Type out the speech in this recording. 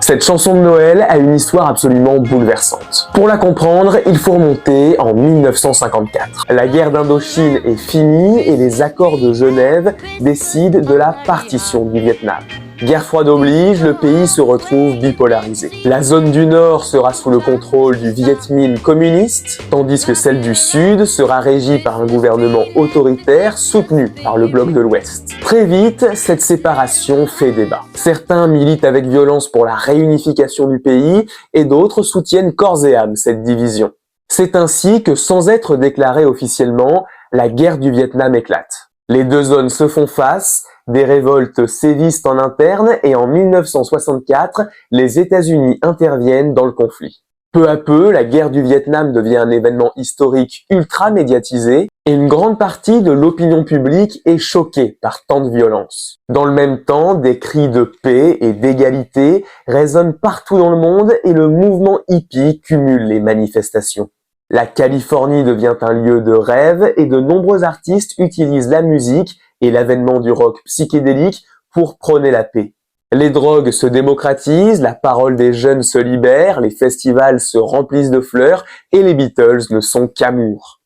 Cette chanson de Noël a une histoire absolument bouleversante. Pour la comprendre, il faut remonter en 1954. La guerre d'Indochine est finie et les accords de Genève décident de la partition du Vietnam. Guerre froide oblige, le pays se retrouve bipolarisé. La zone du Nord sera sous le contrôle du Viet Minh communiste, tandis que celle du Sud sera régie par un gouvernement autoritaire soutenu par le bloc de l'Ouest. Très vite, cette séparation fait débat. Certains militent avec violence pour la réunification du pays et d'autres soutiennent corps et âme cette division. C'est ainsi que, sans être déclarée officiellement, la guerre du Vietnam éclate. Les deux zones se font face, des révoltes sévissent en interne et en 1964, les États-Unis interviennent dans le conflit. Peu à peu, la guerre du Vietnam devient un événement historique ultra médiatisé et une grande partie de l'opinion publique est choquée par tant de violence. Dans le même temps, des cris de paix et d'égalité résonnent partout dans le monde et le mouvement hippie cumule les manifestations. La Californie devient un lieu de rêve et de nombreux artistes utilisent la musique et l'avènement du rock psychédélique pour prôner la paix. Les drogues se démocratisent, la parole des jeunes se libère, les festivals se remplissent de fleurs et les Beatles ne sont qu'amour.